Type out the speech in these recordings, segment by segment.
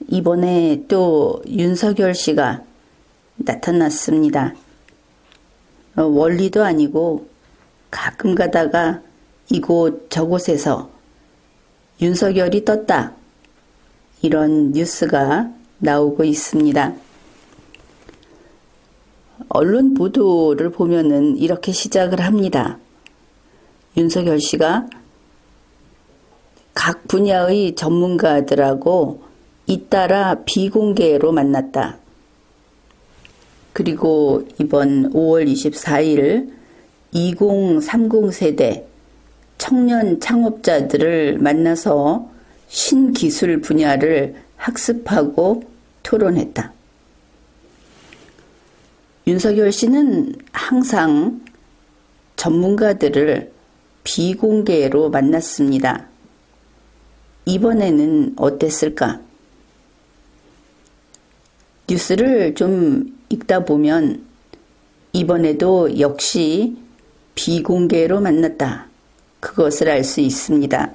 이번에 또 윤석열 씨가 나타났습니다. 원리도 아니고 가끔 가다가 이곳 저곳에서 윤석열이 떴다. 이런 뉴스가 나오고 있습니다. 언론 보도를 보면은 이렇게 시작을 합니다. 윤석열 씨가 각 분야의 전문가들하고 잇따라 비공개로 만났다. 그리고 이번 5월 24일 2030 세대 청년 창업자들을 만나서 신기술 분야를 학습하고 토론했다. 윤석열 씨는 항상 전문가들을 비공개로 만났습니다. 이번에는 어땠을까? 뉴스를 좀 읽다 보면 이번에도 역시 비공개로 만났다. 그것을 알 수 있습니다.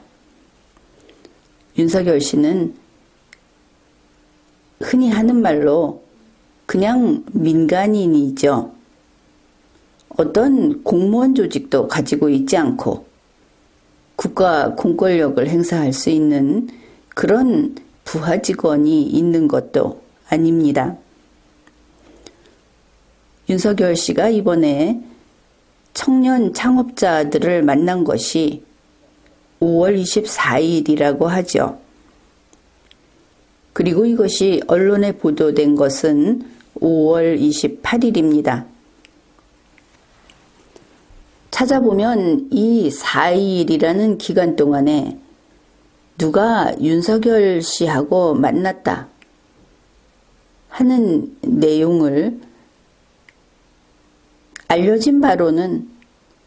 윤석열 씨는 흔히 하는 말로 그냥 민간인이죠. 어떤 공무원 조직도 가지고 있지 않고 국가 공권력을 행사할 수 있는 그런 부하 직원이 있는 것도 아닙니다. 윤석열 씨가 이번에 청년 창업자들을 만난 것이 5월 24일이라고 하죠. 그리고 이것이 언론에 보도된 것은 5월 28일입니다. 찾아보면 이 4일이라는 기간 동안에 누가 윤석열 씨하고 만났다 하는 내용을 알려진 바로는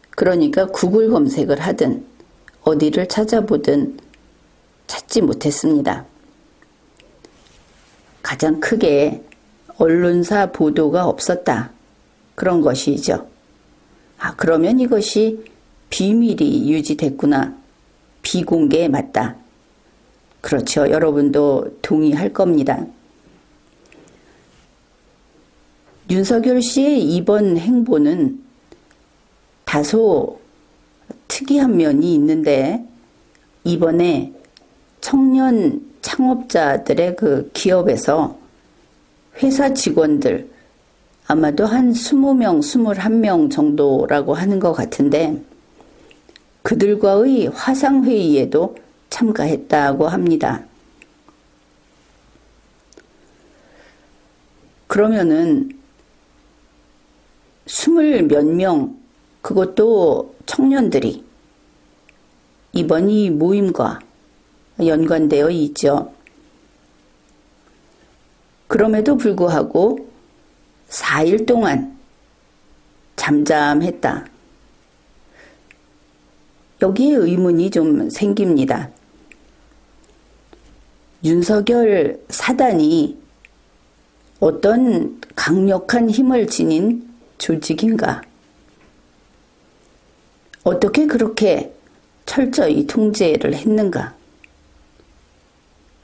그러니까 구글 검색을 하든 어디를 찾아보든 찾지 못했습니다. 가장 크게 언론사 보도가 없었다. 그런 것이죠. 그러면 이것이 비밀이 유지됐구나. 비공개에 맞다. 그렇죠. 여러분도 동의할 겁니다. 윤석열 씨의 이번 행보는 다소 특이한 면이 있는데 이번에 청년 창업자들의 그 기업에서 회사 직원들 아마도 한 20명, 21명 정도라고 하는 것 같은데 그들과의 화상회의에도 참가했다고 합니다. 그러면은 20몇 명, 그것도 청년들이 이번 이 모임과 연관되어 있죠. 그럼에도 불구하고 4일 동안 잠잠했다. 여기에 의문이 좀 생깁니다. 윤석열 사단이 어떤 강력한 힘을 지닌 조직인가? 어떻게 그렇게 철저히 통제를 했는가?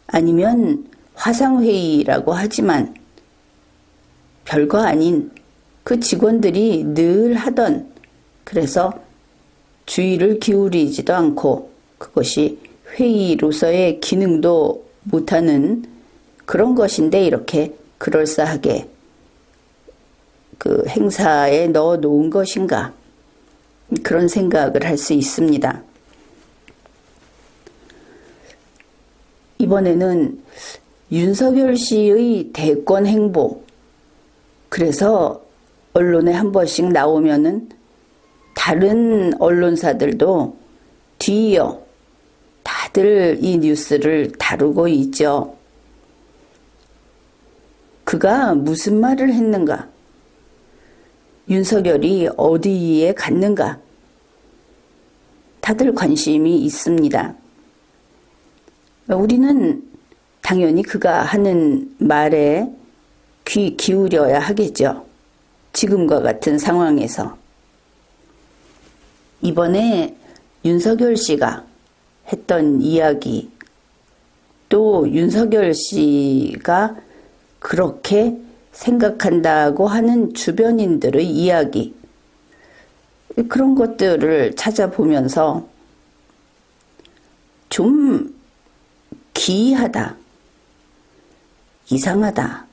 아니면 화상회의라고 하지만 별거 아닌 그 직원들이 늘 하던 그래서 주의를 기울이지도 않고 그것이 회의로서의 기능도 못하는 그런 것인데 이렇게 그럴싸하게 그 행사에 넣어 놓은 것인가 그런 생각을 할 수 있습니다. 이번에는 윤석열 씨의 대권 행보 그래서 언론에 한 번씩 나오면은 다른 언론사들도 뒤이어 다들 이 뉴스를 다루고 있죠. 그가 무슨 말을 했는가? 윤석열이 어디에 갔는가? 다들 관심이 있습니다. 우리는 당연히 그가 하는 말에 귀 기울여야 하겠죠. 지금과 같은 상황에서. 이번에 윤석열 씨가 했던 이야기 또 윤석열 씨가 그렇게 생각한다고 하는 주변인들의 이야기, 그런 것들을 찾아보면서 좀 기이하다, 이상하다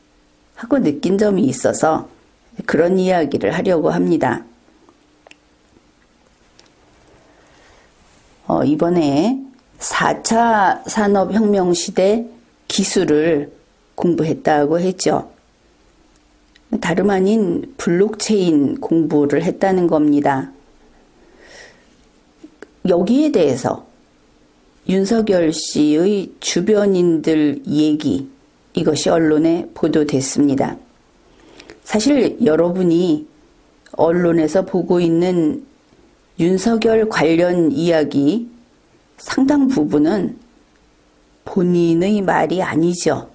하고 느낀 점이 있어서 그런 이야기를 하려고 합니다. 이번에 4차 산업혁명 시대 기술을 공부했다고 했죠. 다름 아닌 블록체인 공부를 했다는 겁니다. 여기에 대해서 윤석열 씨의 주변인들 얘기, 이것이 언론에 보도됐습니다. 사실 여러분이 언론에서 보고 있는 윤석열 관련 이야기 상당 부분은 본인의 말이 아니죠.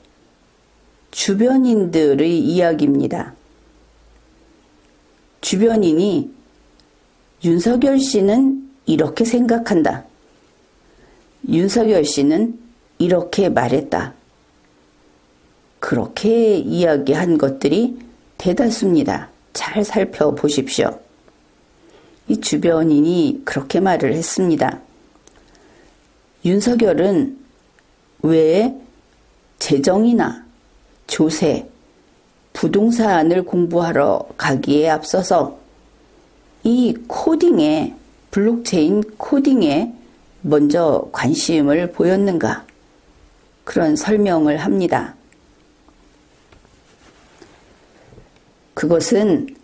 주변인들의 이야기입니다. 주변인이 윤석열 씨는 이렇게 생각한다. 윤석열 씨는 이렇게 말했다. 그렇게 이야기한 것들이 대다수입니다. 잘 살펴보십시오. 이 주변인이 그렇게 말을 했습니다. 윤석열은 왜 재정이나 조세, 부동산을 공부하러 가기에 앞서서 이 코딩에, 블록체인 코딩에 먼저 관심을 보였는가? 그런 설명을 합니다. 그것은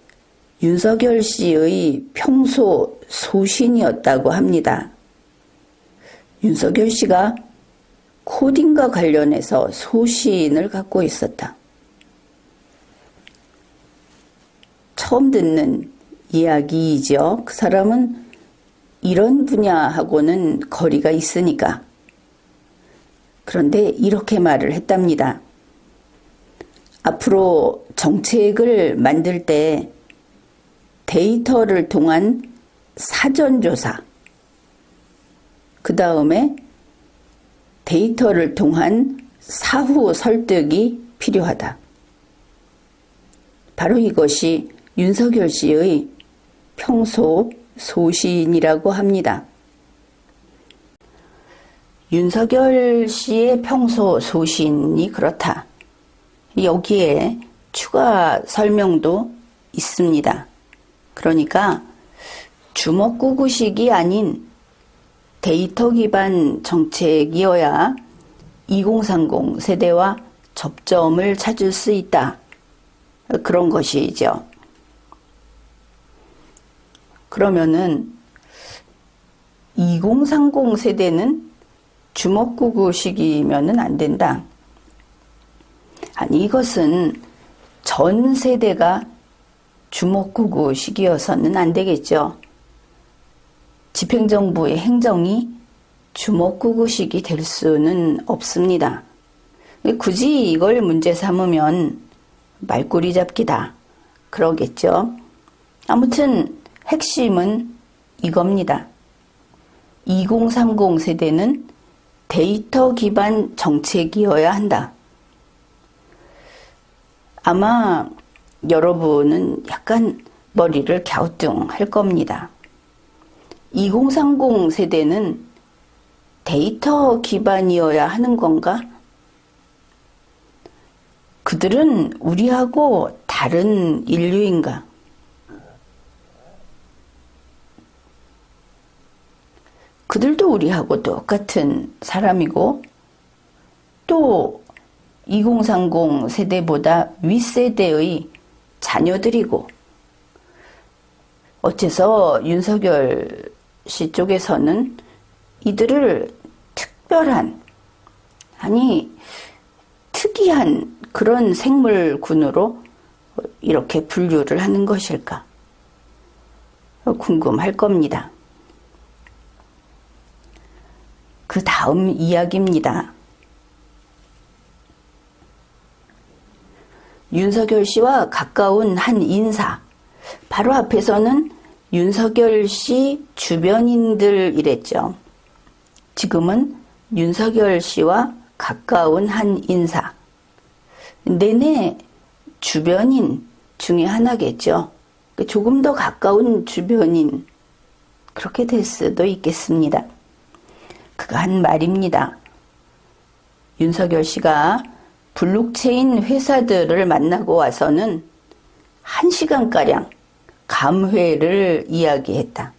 윤석열 씨의 평소 소신이었다고 합니다. 윤석열 씨가 코딩과 관련해서 소신을 갖고 있었다. 처음 듣는 이야기이죠. 그 사람은 이런 분야하고는 거리가 있으니까. 그런데 이렇게 말을 했답니다. 앞으로 정책을 만들 때 데이터를 통한 사전조사, 그 다음에 데이터를 통한 사후 설득이 필요하다. 바로 이것이 윤석열 씨의 평소 소신이라고 합니다. 윤석열 씨의 평소 소신이 그렇다. 여기에 추가 설명도 있습니다. 그러니까 주먹구구식이 아닌 데이터 기반 정책이어야 2030 세대와 접점을 찾을 수 있다. 그런 것이죠. 그러면은 2030 세대는 주먹구구식이면은 안 된다. 아니, 이것은 전 세대가 주먹구구식이어서는 안 되겠죠. 집행정부의 행정이 주먹구구식이 될 수는 없습니다. 굳이 이걸 문제 삼으면 말꼬리 잡기다. 그러겠죠. 아무튼 핵심은 이겁니다. 2030 세대는 데이터 기반 정책이어야 한다. 아마 여러분은 약간 머리를 갸우뚱할 겁니다. 2030 세대는 데이터 기반이어야 하는 건가? 그들은 우리하고 다른 인류인가? 그들도 우리하고 똑같은 사람이고 또 2030 세대보다 윗세대의 자녀들이고 어째서 윤석열 씨 쪽에서는 이들을 특별한, 아니 특이한 그런 생물군으로 이렇게 분류를 하는 것일까? 궁금할 겁니다. 그 다음 이야기입니다. 윤석열 씨와 가까운 한 인사, 바로 앞에서는 윤석열 씨 주변인들이랬죠. 지금은 윤석열 씨와 가까운 한 인사. 내내 주변인 중에 하나겠죠. 조금 더 가까운 주변인. 그렇게 될 수도 있겠습니다. 그가 한 말입니다. 윤석열 씨가 블록체인 회사들을 만나고 와서는 1시간가량 감회를 이야기했다.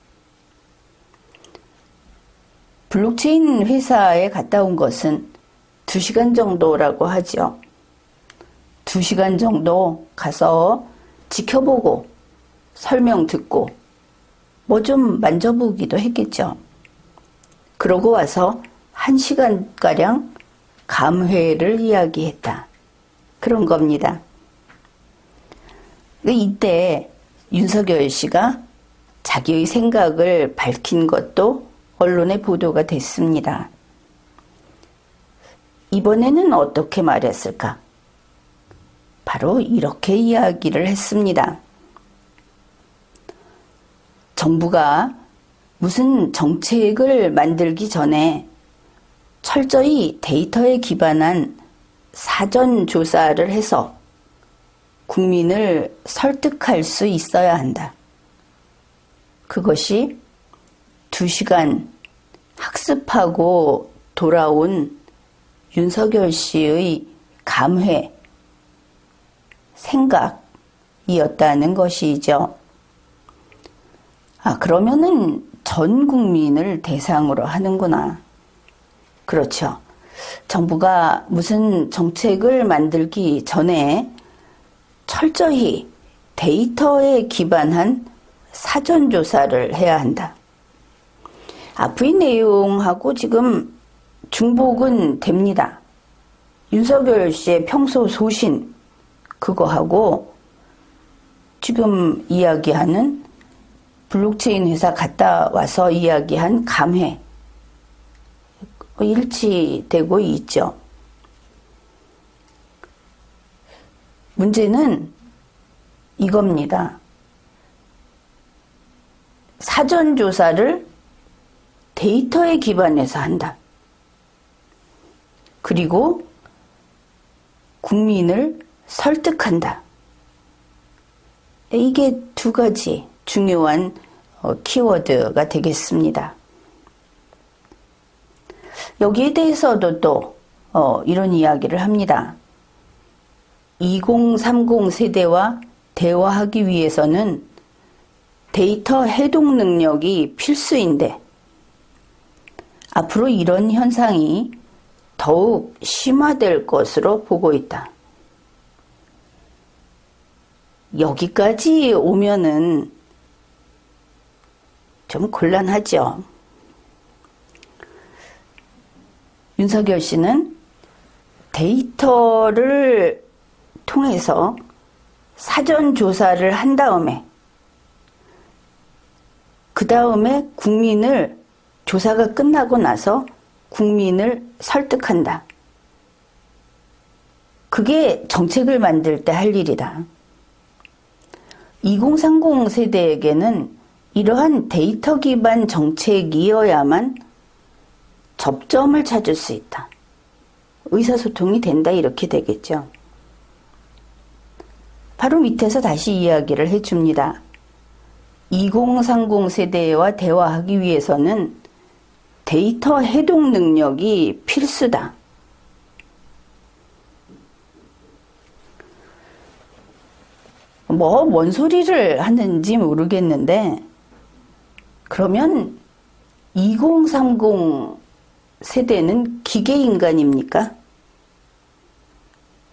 블록체인 회사에 갔다 온 것은 2시간 정도라고 하죠. 2시간 정도 가서 지켜보고 설명 듣고 뭐 좀 만져보기도 했겠죠. 그러고 와서 1시간가량 감회를 이야기했다. 그런 겁니다. 이때 윤석열 씨가 자기의 생각을 밝힌 것도 언론에 보도가 됐습니다. 이번에는 어떻게 말했을까? 바로 이렇게 이야기를 했습니다. 정부가 무슨 정책을 만들기 전에 철저히 데이터에 기반한 사전조사를 해서 국민을 설득할 수 있어야 한다. 그것이 2시간 학습하고 돌아온 윤석열 씨의 감회, 생각이었다는 것이죠. 그러면은 전 국민을 대상으로 하는구나. 그렇죠. 정부가 무슨 정책을 만들기 전에 철저히 데이터에 기반한 사전조사를 해야 한다. 앞의 내용하고 지금 중복은 됩니다. 윤석열 씨의 평소 소신, 그거하고 지금 이야기하는 블록체인 회사 갔다 와서 이야기한 감회, 일치되고 있죠. 문제는 이겁니다. 사전조사를 데이터에 기반해서 한다. 그리고 국민을 설득한다. 이게 2가지 중요한 키워드가 되겠습니다. 여기에 대해서도 또 이런 이야기를 합니다. 2030 세대와 대화하기 위해서는 데이터 해독 능력이 필수인데 앞으로 이런 현상이 더욱 심화될 것으로 보고 있다. 여기까지 오면은 좀 곤란하죠. 윤석열 씨는 데이터를 통해서 사전조사를 한 다음에 그 다음에 국민을 조사가 끝나고 나서 국민을 설득한다. 그게 정책을 만들 때 할 일이다. 2030 세대에게는 이러한 데이터 기반 정책이어야만 접점을 찾을 수 있다. 의사소통이 된다, 이렇게 되겠죠. 바로 밑에서 다시 이야기를 해줍니다. 2030 세대와 대화하기 위해서는 데이터 해독 능력이 필수다. 뭔 소리를 하는지 모르겠는데, 그러면 2030 세대는 기계인간입니까?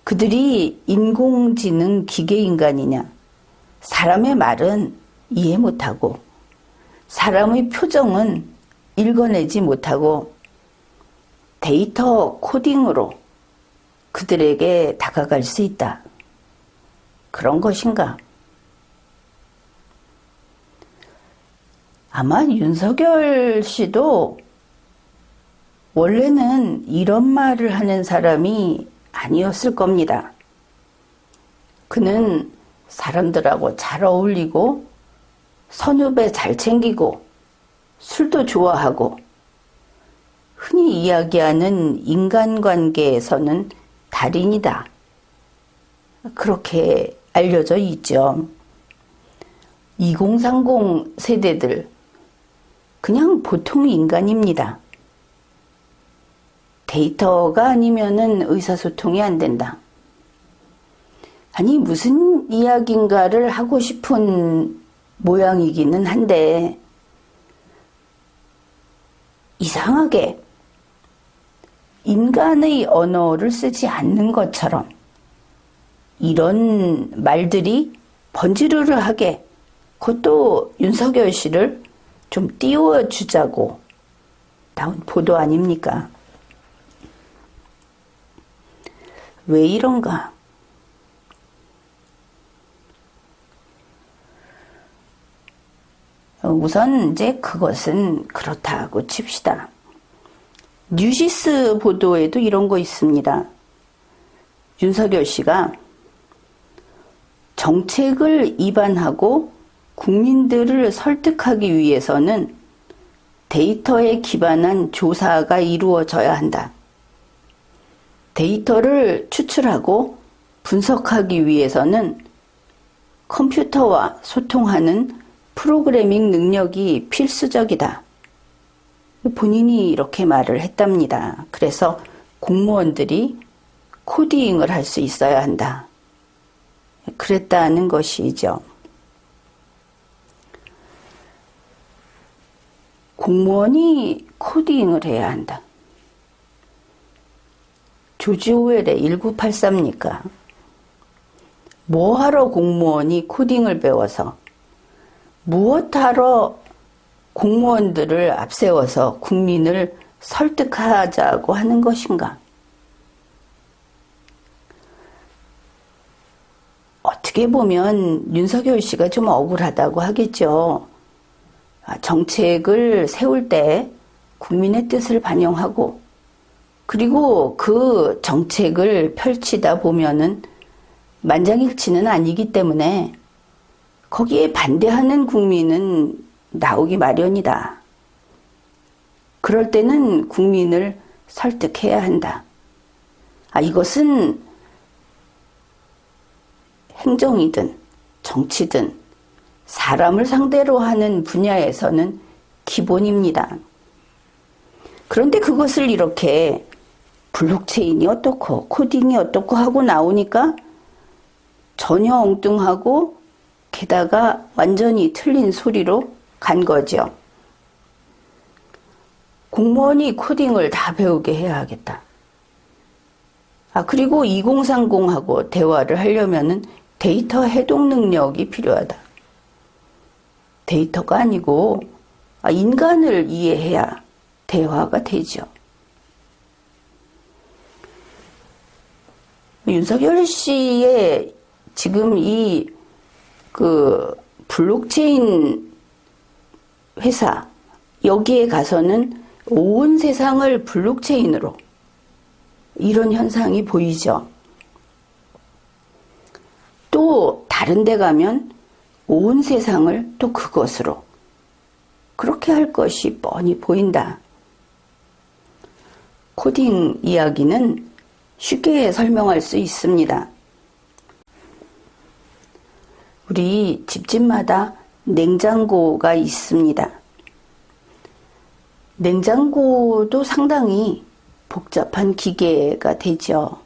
그들이 인공지능 기계인간이냐? 사람의 말은 이해 못하고, 사람의 표정은 읽어내지 못하고, 데이터 코딩으로 그들에게 다가갈 수 있다. 그런 것인가? 아마 윤석열 씨도 원래는 이런 말을 하는 사람이 아니었을 겁니다. 그는 사람들하고 잘 어울리고 선후배 잘 챙기고 술도 좋아하고 흔히 흔히 이야기하는 인간관계에서는 달인이다. 그렇게 알려져 있죠. 2030 세대들 그냥 보통 인간입니다. 데이터가 아니면은 의사소통이 안 된다. 아니 무슨 이야기인가를 하고 싶은 모양이기는 한데 이상하게 인간의 언어를 쓰지 않는 것처럼 이런 말들이 번지르르하게 그것도 윤석열 씨를 좀 띄워주자고 나온 보도 아닙니까? 왜 이런가? 우선 이제 그것은 그렇다고 칩시다. 뉴시스 보도에도 이런 거 있습니다. 윤석열 씨가 정책을 입안하고 국민들을 설득하기 위해서는 데이터에 기반한 조사가 이루어져야 한다. 데이터를 추출하고 분석하기 위해서는 컴퓨터와 소통하는 프로그래밍 능력이 필수적이다. 본인이 이렇게 말을 했답니다. 그래서 공무원들이 코딩을 할 수 있어야 한다. 그랬다는 것이죠. 공무원이 코딩을 해야 한다. 조지 오웰의 1983입니까? 뭐하러 공무원이 코딩을 배워서 무엇하러 공무원들을 앞세워서 국민을 설득하자고 하는 것인가? 어떻게 보면 윤석열 씨가 좀 억울하다고 하겠죠. 정책을 세울 때 국민의 뜻을 반영하고 그리고 그 정책을 펼치다 보면은 만장일치는 아니기 때문에 거기에 반대하는 국민은 나오기 마련이다. 그럴 때는 국민을 설득해야 한다. 이것은 행정이든 정치든 사람을 상대로 하는 분야에서는 기본입니다. 그런데 그것을 이렇게 블록체인이 어떻고 코딩이 어떻고 하고 나오니까 전혀 엉뚱하고 게다가 완전히 틀린 소리로 간 거죠. 공무원이 코딩을 다 배우게 해야 하겠다. 그리고 2030하고 대화를 하려면은 데이터 해독 능력이 필요하다. 데이터가 아니고 인간을 이해해야 대화가 되죠. 윤석열 씨의 지금 이 블록체인 회사 여기에 가서는 온 세상을 블록체인으로 이런 현상이 보이죠. 또 다른 데 가면 온 세상을 또 그것으로 그렇게 할 것이 뻔히 보인다. 코딩 이야기는 쉽게 설명할 수 있습니다. 우리 집집마다 냉장고가 있습니다. 냉장고도 상당히 복잡한 기계가 되죠.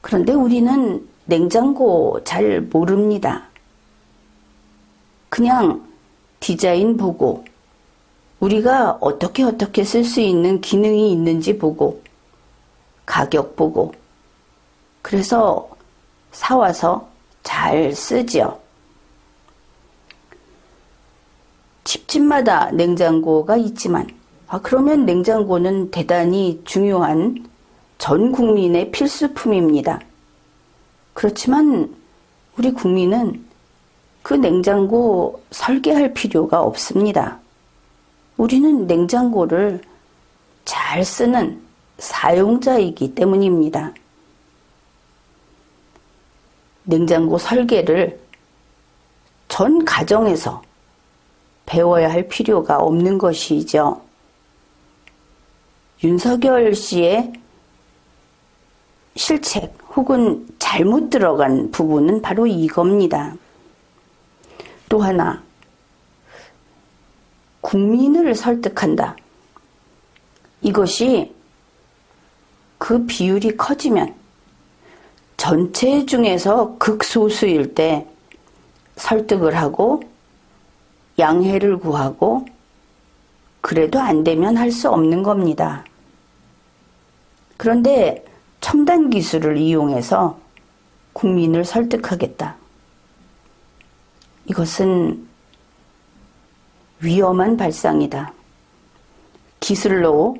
그런데 우리는 냉장고 잘 모릅니다. 그냥 디자인 보고 우리가 어떻게 쓸 수 있는 기능이 있는지 보고 가격 보고 그래서 사와서 잘 쓰죠. 집집마다 냉장고가 있지만 그러면 냉장고는 대단히 중요한 전 국민의 필수품입니다. 그렇지만 우리 국민은 그 냉장고 설계할 필요가 없습니다. 우리는 냉장고를 잘 쓰는 사용자이기 때문입니다. 냉장고 설계를 전 가정에서 배워야 할 필요가 없는 것이죠. 윤석열 씨의 실책 혹은 잘못 들어간 부분은 바로 이겁니다. 또 하나, 국민을 설득한다. 이것이 그 비율이 커지면 전체 중에서 극소수일 때 설득을 하고 양해를 구하고 그래도 안 되면 할 수 없는 겁니다. 그런데 첨단 기술을 이용해서 국민을 설득하겠다. 이것은 위험한 발상이다. 기술로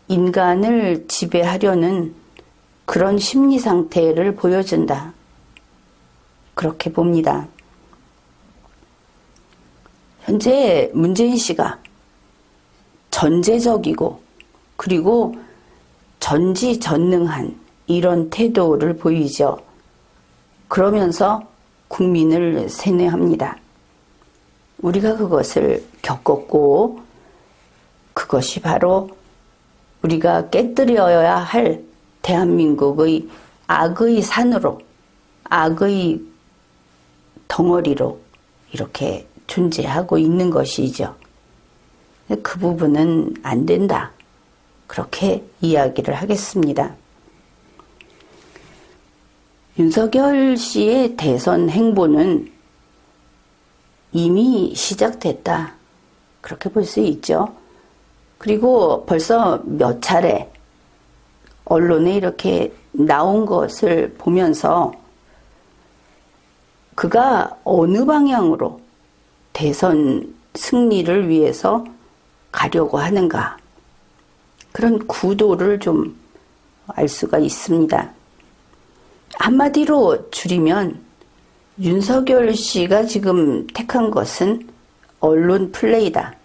인간을 지배하려는 그런 심리 상태를 보여준다. 그렇게 봅니다. 현재 문재인 씨가 전제적이고 그리고 전지전능한 이런 태도를 보이죠. 그러면서 국민을 세뇌합니다. 우리가 그것을 겪었고 그것이 바로 우리가 깨뜨려야 할 대한민국의 악의 산으로, 악의 덩어리로 이렇게 존재하고 있는 것이죠. 그 부분은 안 된다. 그렇게 이야기를 하겠습니다. 윤석열 씨의 대선 행보는 이미 시작됐다. 그렇게 볼 수 있죠. 그리고 벌써 몇 차례 언론에 이렇게 나온 것을 보면서 그가 어느 방향으로 대선 승리를 위해서 가려고 하는가. 그런 구도를 좀 알 수가 있습니다. 한마디로 줄이면 윤석열 씨가 지금 택한 것은 언론 플레이다.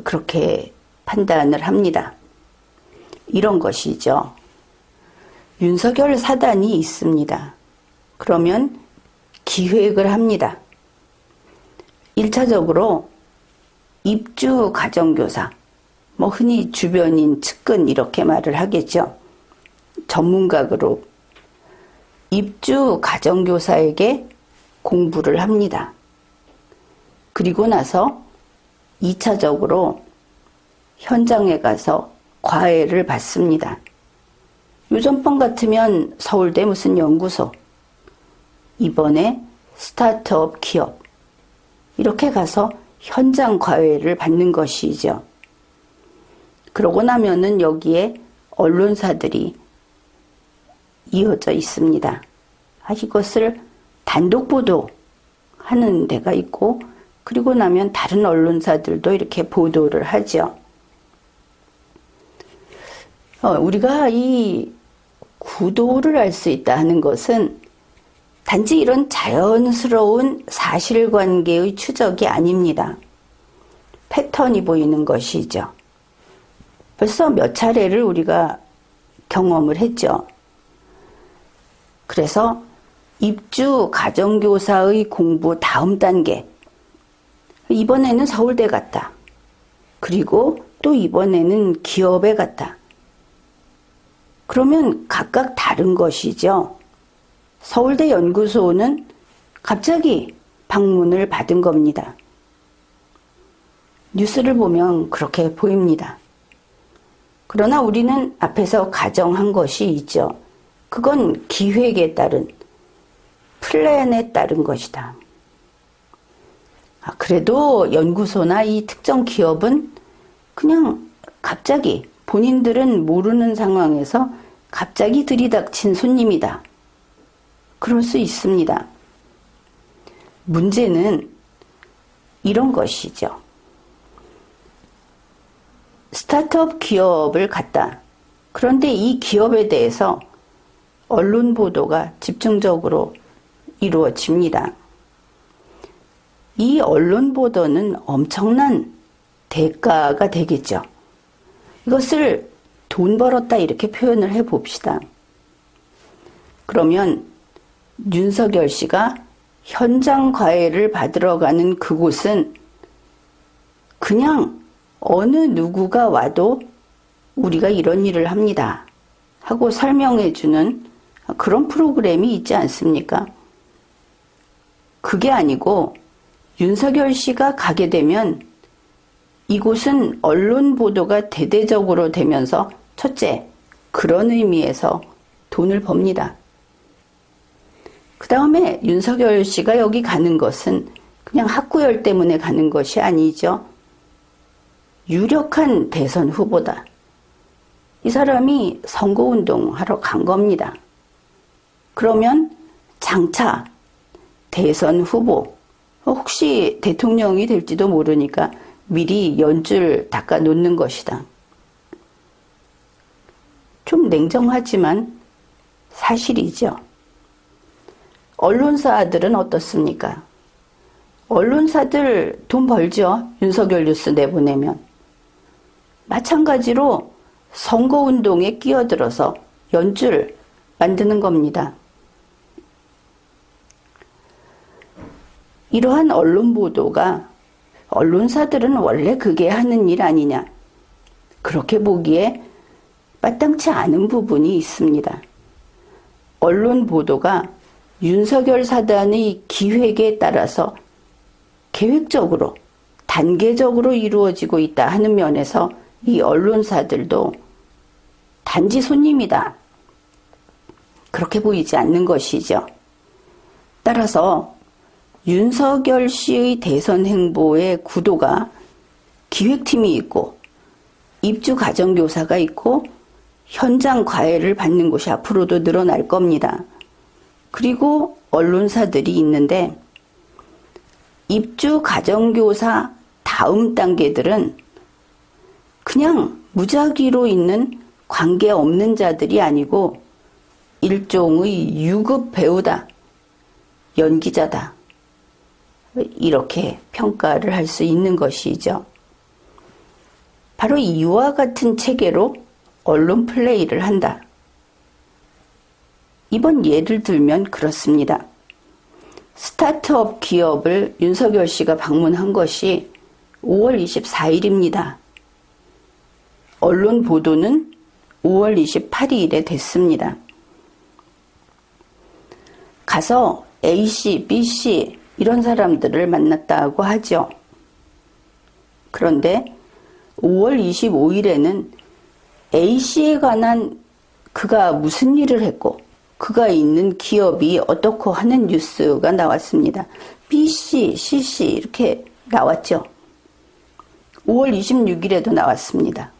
그렇게 판단을 합니다. 이런 것이죠. 윤석열 사단이 있습니다. 그러면 기획을 합니다. 1차적으로 입주 가정교사, 흔히 주변인 측근 이렇게 말을 하겠죠. 전문가 그룹. 입주 가정교사에게 공부를 합니다. 그리고 나서 2차적으로 현장에 가서 과외를 받습니다. 요전번 같으면 서울대 무슨 연구소, 이번에 스타트업 기업, 이렇게 가서 현장 과외를 받는 것이죠. 그러고 나면은 여기에 언론사들이 이어져 있습니다. 이것을 단독 보도하는 데가 있고, 그리고 나면 다른 언론사들도 이렇게 보도를 하죠. 우리가 이 구도를 알 수 있다 하는 것은 단지 이런 자연스러운 사실관계의 추적이 아닙니다. 패턴이 보이는 것이죠. 벌써 몇 차례를 우리가 경험을 했죠. 그래서 입주 가정교사의 공부 다음 단계, 이번에는 서울대 갔다. 그리고 또 이번에는 기업에 갔다. 그러면 각각 다른 것이죠. 서울대 연구소는 갑자기 방문을 받은 겁니다. 뉴스를 보면 그렇게 보입니다. 그러나 우리는 앞에서 가정한 것이 있죠. 그건 기획에 따른, 플랜에 따른 것이다. 그래도 연구소나 이 특정 기업은 그냥 갑자기 본인들은 모르는 상황에서 갑자기 들이닥친 손님이다. 그럴 수 있습니다. 문제는 이런 것이죠. 스타트업 기업을 갔다. 그런데 이 기업에 대해서 언론 보도가 집중적으로 이루어집니다. 이 언론 보도는 엄청난 대가가 되겠죠. 이것을 돈 벌었다 이렇게 표현을 해 봅시다. 그러면 윤석열 씨가 현장 과외를 받으러 가는 그곳은 그냥 어느 누구가 와도 우리가 이런 일을 합니다 하고 설명해주는 그런 프로그램이 있지 않습니까? 그게 아니고 윤석열 씨가 가게 되면 이곳은 언론 보도가 대대적으로 되면서 첫째, 그런 의미에서 돈을 법니다. 그 다음에 윤석열 씨가 여기 가는 것은 그냥 학구열 때문에 가는 것이 아니죠. 유력한 대선 후보다. 이 사람이 선거운동 하러 간 겁니다. 그러면 장차 대선 후보, 혹시 대통령이 될지도 모르니까 미리 연줄 닦아 놓는 것이다. 좀 냉정하지만 사실이죠. 언론사들은 어떻습니까? 언론사들 돈 벌죠. 윤석열 뉴스 내보내면. 마찬가지로 선거운동에 끼어들어서 연줄 만드는 겁니다. 이러한 언론 보도가 언론사들은 원래 그게 하는 일 아니냐. 그렇게 보기에 마땅치 않은 부분이 있습니다. 언론 보도가 윤석열 사단의 기획에 따라서 계획적으로, 단계적으로 이루어지고 있다 하는 면에서 이 언론사들도 단지 손님이다. 그렇게 보이지 않는 것이죠. 따라서 윤석열 씨의 대선 행보의 구도가 기획팀이 있고 입주 가정교사가 있고 현장 과외를 받는 곳이 앞으로도 늘어날 겁니다. 그리고 언론사들이 있는데 입주 가정교사 다음 단계들은 그냥 무작위로 있는 관계없는 자들이 아니고 일종의 유급 배우다, 연기자다. 이렇게 평가를 할 수 있는 것이죠. 바로 이와 같은 체계로 언론 플레이를 한다. 이번 예를 들면 그렇습니다. 스타트업 기업을 윤석열 씨가 방문한 것이 5월 24일입니다. 언론 보도는 5월 28일에 됐습니다. 가서 A씨, B씨 이런 사람들을 만났다고 하죠. 그런데 5월 25일에는 A씨에 관한 그가 무슨 일을 했고 그가 있는 기업이 어떻고 하는 뉴스가 나왔습니다. B씨, C씨 이렇게 나왔죠. 5월 26일에도 나왔습니다.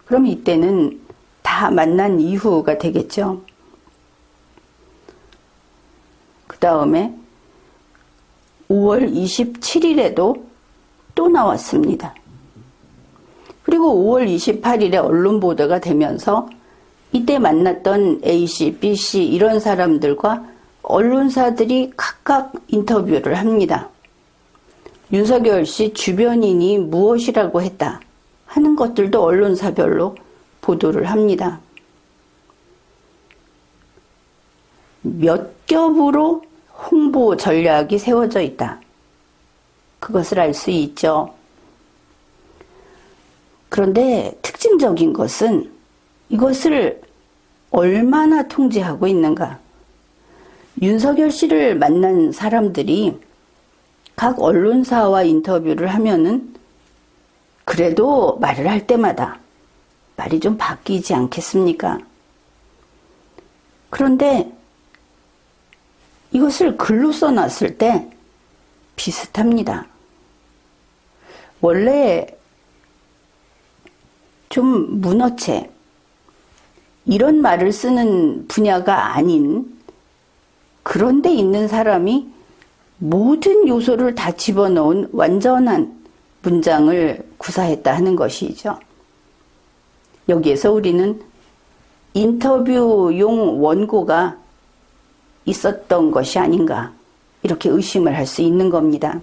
그럼 이때는 다 만난 이후가 되겠죠. 그 다음에 5월 27일에도 또 나왔습니다. 그리고 5월 28일에 언론 보도가 되면서 이때 만났던 A씨, B씨 이런 사람들과 언론사들이 각각 인터뷰를 합니다. 윤석열 씨 주변인이 무엇이라고 했다 하는 것들도 언론사별로 보도를 합니다. 몇 겹으로 홍보 전략이 세워져 있다. 그것을 알 수 있죠. 그런데 특징적인 것은 이것을 얼마나 통제하고 있는가. 윤석열 씨를 만난 사람들이 각 언론사와 인터뷰를 하면은 그래도 말을 할 때마다 말이 좀 바뀌지 않겠습니까? 그런데 이것을 글로 써놨을 때 비슷합니다. 원래 좀 문어체, 이런 말을 쓰는 분야가 아닌 그런 데 있는 사람이 모든 요소를 다 집어넣은 완전한 문장을 구사했다 하는 것이죠. 여기에서 우리는 인터뷰용 원고가 있었던 것이 아닌가 이렇게 의심을 할 수 있는 겁니다.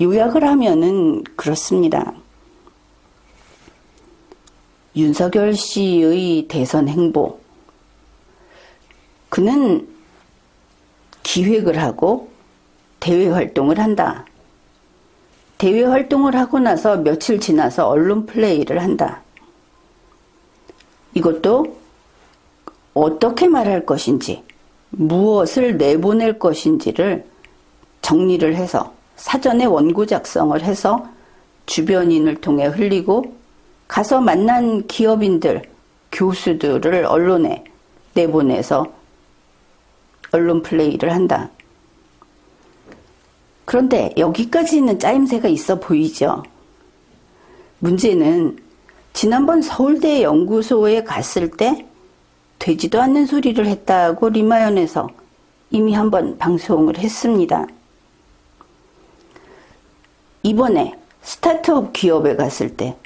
요약을 하면은 그렇습니다. 윤석열 씨의 대선 행보, 그는 기획을 하고 대외 활동을 한다. 대외 활동을 하고 나서 며칠 지나서 언론 플레이를 한다. 이것도 어떻게 말할 것인지, 무엇을 내보낼 것인지를 정리를 해서 사전에 원고 작성을 해서 주변인을 통해 흘리고 가서 만난 기업인들, 교수들을 언론에 내보내서 언론 플레이를 한다. 그런데 여기까지는 짜임새가 있어 보이죠. 문제는 지난번 서울대 연구소에 갔을 때 되지도 않는 소리를 했다고 리마연에서 이미 한번 방송을 했습니다. 이번에 스타트업 기업에 갔을 때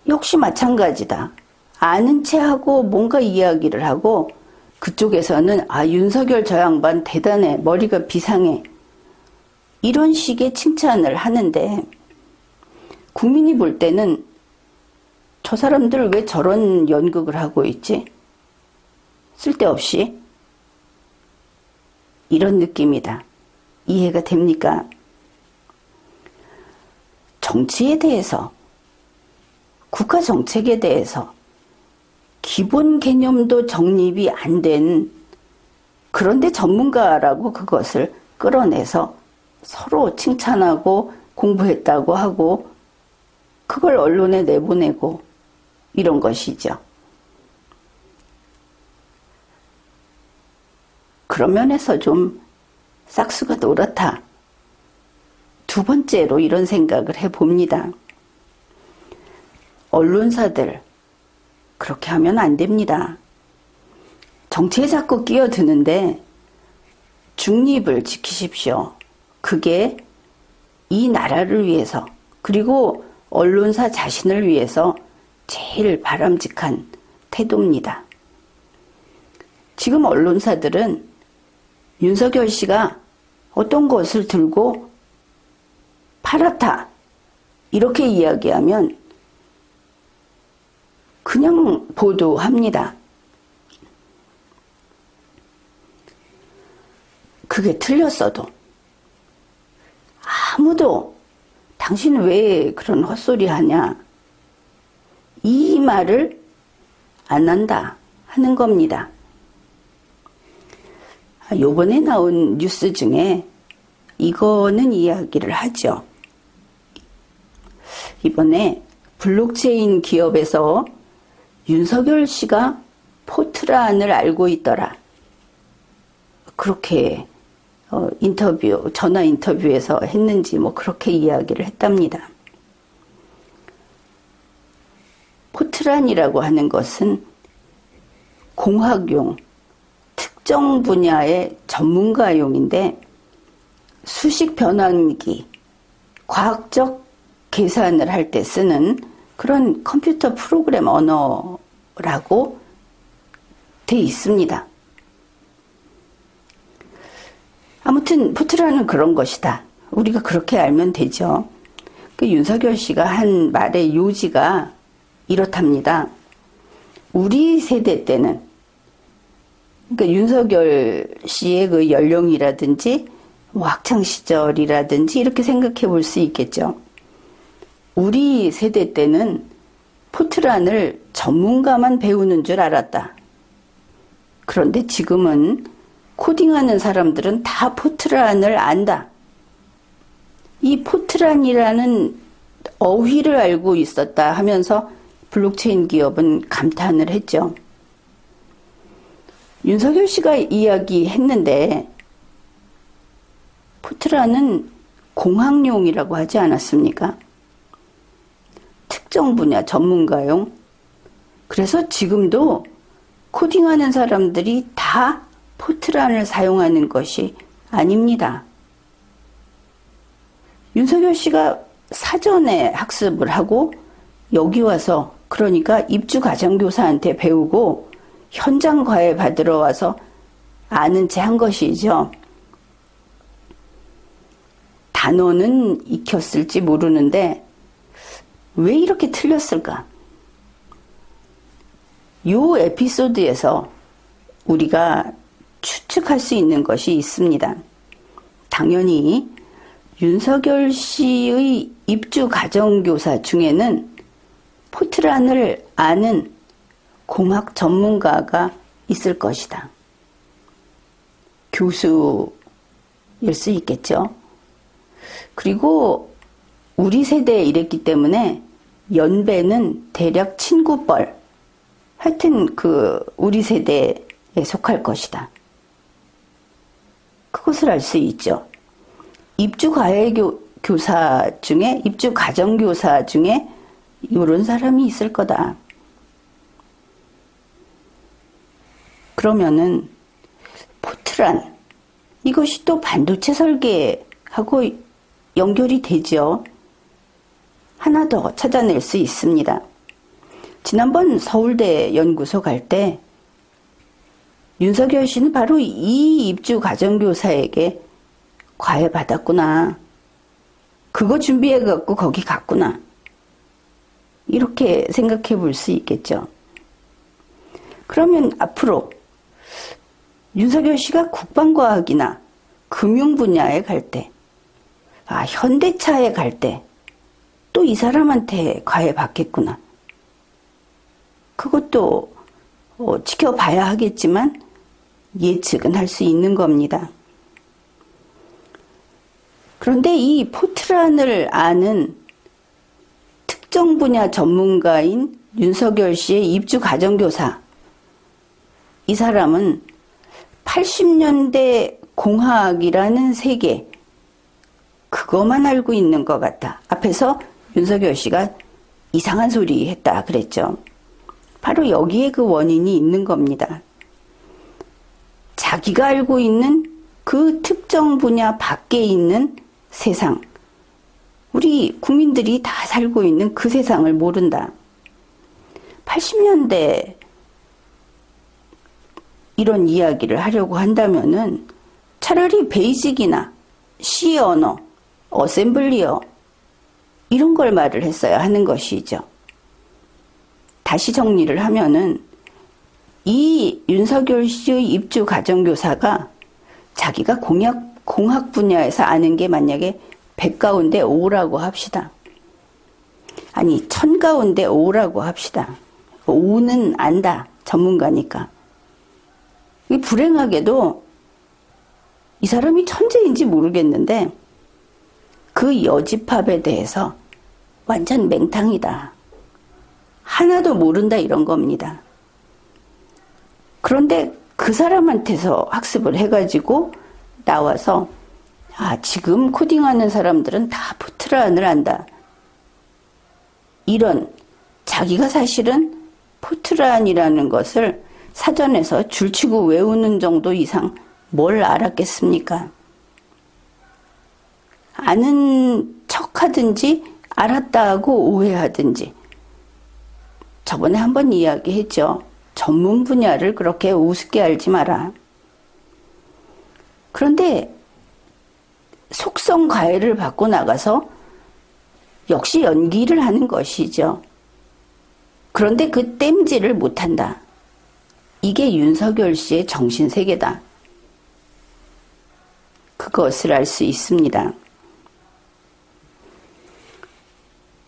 역시 마찬가지다. 아는 체하고 뭔가 이야기를 하고 그쪽에서는 윤석열 저 양반 대단해, 머리가 비상해, 이런 식의 칭찬을 하는데 국민이 볼 때는 저 사람들 왜 저런 연극을 하고 있지? 쓸데없이 이런 느낌이다. 이해가 됩니까? 정치에 대해서, 국가 정책에 대해서 기본 개념도 정립이 안 된, 그런데 전문가라고 그것을 끌어내서 서로 칭찬하고 공부했다고 하고 그걸 언론에 내보내고 이런 것이죠. 그런 면에서 좀 싹수가 노랗다. 두 번째로 이런 생각을 해봅니다. 언론사들, 그렇게 하면 안 됩니다. 정치에 자꾸 끼어드는데 중립을 지키십시오. 그게 이 나라를 위해서, 그리고 언론사 자신을 위해서 제일 바람직한 태도입니다. 지금 언론사들은 윤석열 씨가 어떤 것을 들고 파랗다 이렇게 이야기하면 그냥 보도합니다. 그게 틀렸어도 아무도 당신 왜 그런 헛소리 하냐, 이 말을 안 한다 하는 겁니다. 요번에 나온 뉴스 중에 이거는 이야기를 하죠. 이번에 블록체인 기업에서 윤석열 씨가 포트란을 알고 있더라. 그렇게 전화 인터뷰에서 했는지 그렇게 이야기를 했답니다. 포트란이라고 하는 것은 공학용, 특정 분야의 전문가용인데 수식 변환기, 과학적 계산을 할 때 쓰는 그런 컴퓨터 프로그램 언어라고 돼 있습니다. 아무튼 포트란은 그런 것이다. 우리가 그렇게 알면 되죠. 윤석열 씨가 한 말의 요지가 이렇답니다. 우리 세대 때는, 그러니까 윤석열 씨의 그 연령이라든지 학창 시절이라든지 이렇게 생각해 볼 수 있겠죠. 우리 세대 때는 포트란을 전문가만 배우는 줄 알았다. 그런데 지금은 코딩하는 사람들은 다 포트란을 안다. 이 포트란이라는 어휘를 알고 있었다 하면서 블록체인 기업은 감탄을 했죠. 윤석열 씨가 이야기했는데 포트란은 공학용이라고 하지 않았습니까? 특정 분야 전문가용. 그래서 지금도 코딩하는 사람들이 다 포트란을 사용하는 것이 아닙니다. 윤석열 씨가 사전에 학습을 하고 여기 와서, 그러니까 입주가정교사한테 배우고 현장 과외 받으러 와서 아는 체 한 것이죠. 단어는 익혔을지 모르는데 왜 이렇게 틀렸을까? 이 에피소드에서 우리가 추측할 수 있는 것이 있습니다. 당연히 윤석열 씨의 입주 가정교사 중에는 포트란을 아는 공학 전문가가 있을 것이다. 교수일 수 있겠죠. 그리고 우리 세대에 이랬기 때문에 연배는 대략 친구뻘, 하여튼 우리 세대에 속할 것이다. 그것을 알 수 있죠. 입주 가해교사 중에, 입주 가정교사 중에 이런 사람이 있을 거다. 그러면은 포트란, 이것이 또 반도체 설계하고 연결이 되죠. 하나 더 찾아낼 수 있습니다. 지난번 서울대 연구소 갈 때 윤석열 씨는 바로 이 입주 가정교사에게 과외받았구나. 그거 준비해갖고 거기 갔구나. 이렇게 생각해 볼 수 있겠죠. 그러면 앞으로 윤석열 씨가 국방과학이나 금융 분야에 갈 때, 현대차에 갈 때, 또 이 사람한테 과외받겠구나. 그것도 지켜봐야 하겠지만 예측은 할 수 있는 겁니다. 그런데 이 포트란을 아는 특정 분야 전문가인 윤석열 씨의 입주 가정교사, 이 사람은 80년대 공학이라는 세계, 그것만 알고 있는 것 같다. 앞에서 윤석열 씨가 이상한 소리 했다 그랬죠. 바로 여기에 그 원인이 있는 겁니다. 자기가 알고 있는 그 특정 분야 밖에 있는 세상, 우리 국민들이 다 살고 있는 그 세상을 모른다. 80년대 이런 이야기를 하려고 한다면은 차라리 베이직이나 C 언어, 어셈블리어 이런 걸 말을 했어야 하는 것이죠. 다시 정리를 하면은 이 윤석열 씨의 입주 가정교사가 자기가 공학 분야에서 아는 게 만약에 100 가운데 5라고 합시다. 아니 1000 가운데 5라고 합시다. 5는 안다. 전문가니까. 불행하게도 이 사람이 천재인지 모르겠는데 그 여집합에 대해서 완전 맹탕이다. 하나도 모른다 이런 겁니다. 그런데 그 사람한테서 학습을 해가지고 나와서 지금 코딩하는 사람들은 다 포트란을 안다. 이런 자기가 사실은 포트란이라는 것을 사전에서 줄치고 외우는 정도 이상 뭘 알았겠습니까? 아는 척하든지 알았다고 오해하든지. 저번에 한번 이야기했죠. 전문 분야를 그렇게 우습게 알지 마라. 그런데 속성 과외를 받고 나가서 역시 연기를 하는 것이죠. 그런데 그 땜질을 못한다. 이게 윤석열 씨의 정신세계다. 그것을 알 수 있습니다.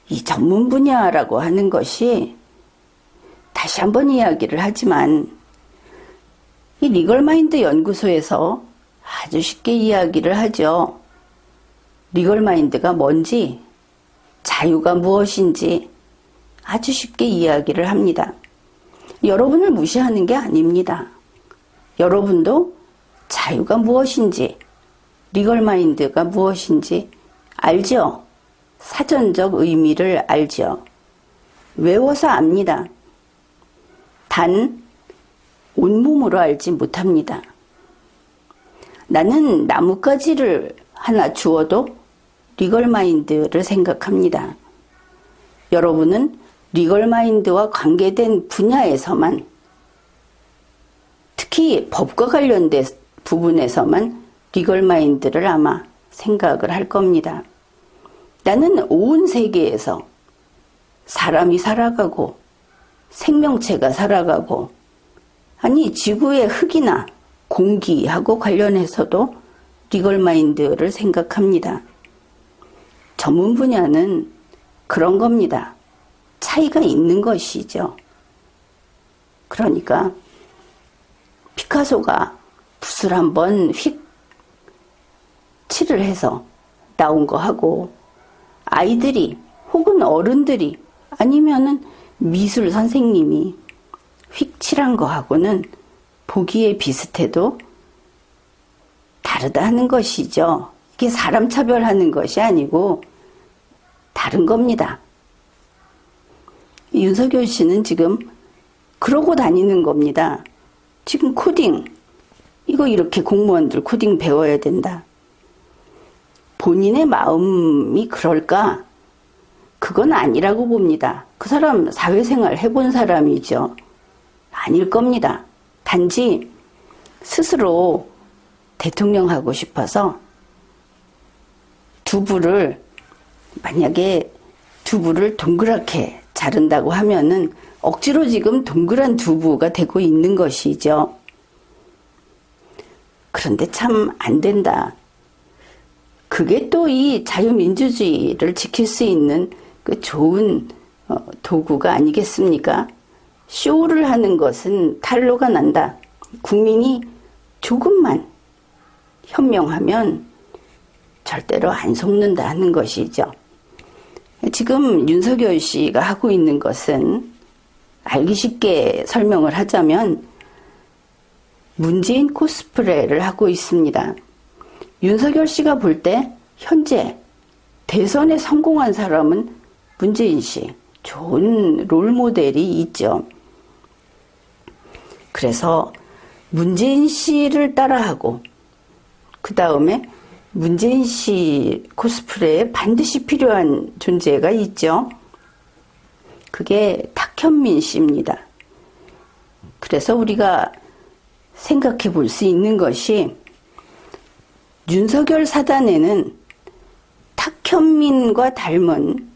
이 전문 분야라고 하는 것이 다시 한번 이야기를 하지만 이 리걸마인드 연구소에서 아주 쉽게 이야기를 하죠. 리걸마인드가 뭔지, 자유가 무엇인지 아주 쉽게 이야기를 합니다. 여러분을 무시하는 게 아닙니다. 여러분도 자유가 무엇인지, 리걸마인드가 무엇인지 알죠? 사전적 의미를 알죠? 외워서 압니다. 단 온몸으로 알지 못합니다. 나는 나뭇가지를 하나 주어도 리걸마인드를 생각합니다. 여러분은 리걸마인드와 관계된 분야에서만, 특히 법과 관련된 부분에서만 리걸마인드를 아마 생각을 할 겁니다. 나는 온 세계에서 사람이 살아가고 생명체가 살아가고, 아니 지구의 흙이나 공기하고 관련해서도 리걸마인드를 생각합니다. 전문 분야는 그런 겁니다. 차이가 있는 것이죠. 그러니까 피카소가 붓을 한번 휙 칠을 해서 나온 거 하고, 아이들이 혹은 어른들이 아니면은 미술 선생님이 휙 칠한 거 하고는 보기에 비슷해도 다르다 하는 것이죠. 이게 사람 차별하는 것이 아니고 다른 겁니다. 윤석열 씨는 지금 그러고 다니는 겁니다. 지금 코딩, 이거 이렇게 공무원들 코딩 배워야 된다. 본인의 마음이 그럴까? 그건 아니라고 봅니다. 그 사람 사회생활 해본 사람이죠. 아닐 겁니다. 단지 스스로 대통령 하고 싶어서 두부를, 만약에 두부를 동그랗게 자른다고 하면은 억지로 지금 동그란 두부가 되고 있는 것이죠. 그런데 참 안 된다. 그게 또 이 자유민주주의를 지킬 수 있는 그 좋은 도구가 아니겠습니까? 쇼를 하는 것은 탄로가 난다. 국민이 조금만 현명하면 절대로 안 속는다 하는 것이죠. 지금 윤석열 씨가 하고 있는 것은 알기 쉽게 설명을 하자면 문재인 코스프레를 하고 있습니다. 윤석열 씨가 볼 때 현재 대선에 성공한 사람은 문재인 씨, 좋은 롤모델이 있죠. 그래서 문재인 씨를 따라하고 그 다음에 문재인 씨 코스프레에 반드시 필요한 존재가 있죠. 그게 탁현민 씨입니다. 그래서 우리가 생각해 볼 수 있는 것이, 윤석열 사단에는 탁현민과 닮은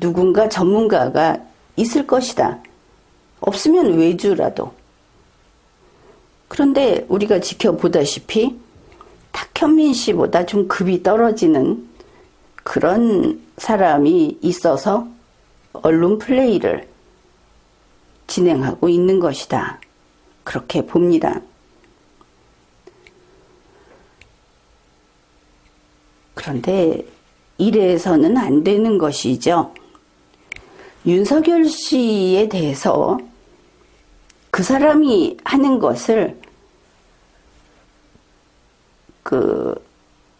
누군가 전문가가 있을 것이다. 없으면 외주라도. 그런데 우리가 지켜보다시피 탁현민 씨보다 좀 급이 떨어지는 그런 사람이 있어서 언론 플레이를 진행하고 있는 것이다. 그렇게 봅니다. 그런데 이래서는 안 되는 것이죠. 윤석열 씨에 대해서 그 사람이 하는 것을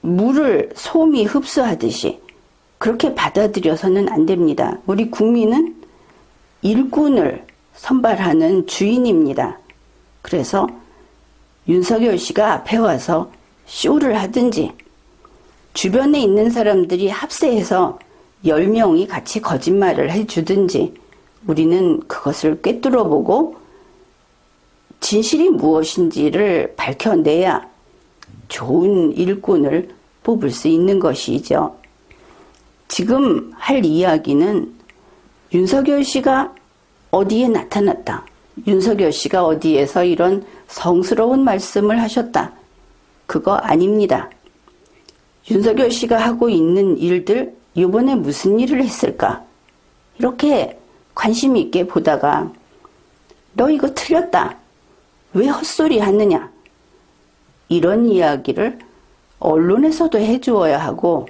물을 솜이 흡수하듯이 그렇게 받아들여서는 안 됩니다. 우리 국민은 일꾼을 선발하는 주인입니다. 그래서 윤석열 씨가 앞에 와서 쇼를 하든지, 주변에 있는 사람들이 합세해서 10명이 같이 거짓말을 해주든지, 우리는 그것을 꿰뚫어보고 진실이 무엇인지를 밝혀내야 좋은 일꾼을 뽑을 수 있는 것이죠. 지금 할 이야기는 윤석열 씨가 어디에 나타났다, 윤석열 씨가 어디에서 이런 성스러운 말씀을 하셨다, 그거 아닙니다. 윤석열 씨가 하고 있는 일들, 이번에 무슨 일을 했을까, 이렇게 관심 있게 보다가 너 이거 틀렸다, 왜 헛소리 하느냐, 이런 이야기를 언론에서도 해주어야 하고,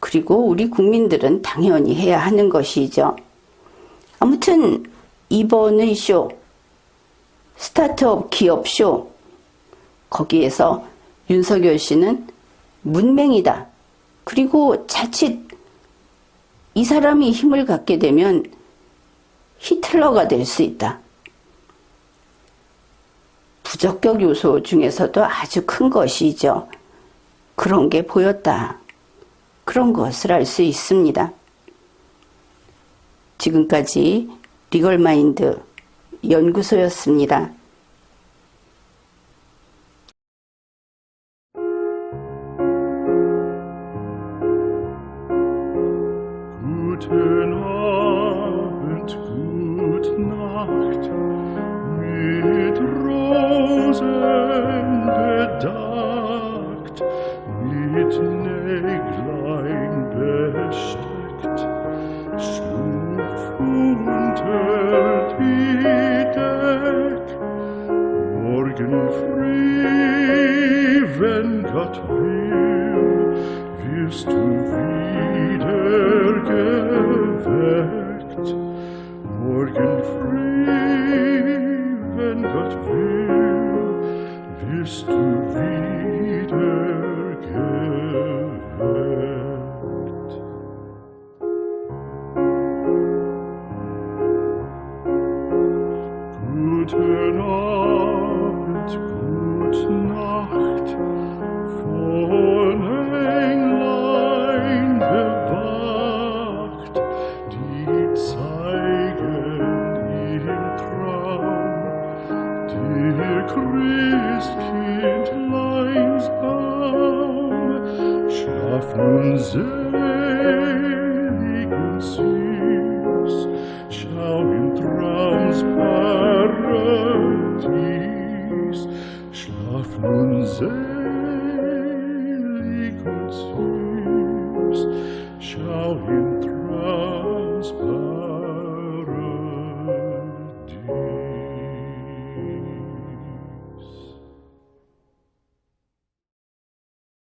그리고 우리 국민들은 당연히 해야 하는 것이죠. 아무튼 이번의 쇼, 스타트업 기업 쇼, 거기에서 윤석열 씨는 문맹이다. 그리고 자칫 이 사람이 힘을 갖게 되면 히틀러가 될 수 있다. 부적격 요소 중에서도 아주 큰 것이죠. 그런 게 보였다. 그런 것을 알 수 있습니다. 지금까지 리걸마인드 연구소였습니다. Guten Abend, gute Nacht, mit Rosen bedeckt, mit Näglein besteckt, schlupf unter die Deck. Morgen früh, wenn Gott will, wirst du wieder geweckt. Morgen früh, wenn Gott will, wirst du wieder geweckt. Guten Abend, gute Nacht, von Englein bewacht, die zeigen im Traum dir Christkindleins Baum. Schlaf nun selig und süß, schau im Traumsparadies. Schlaf nun selig und süß, schau im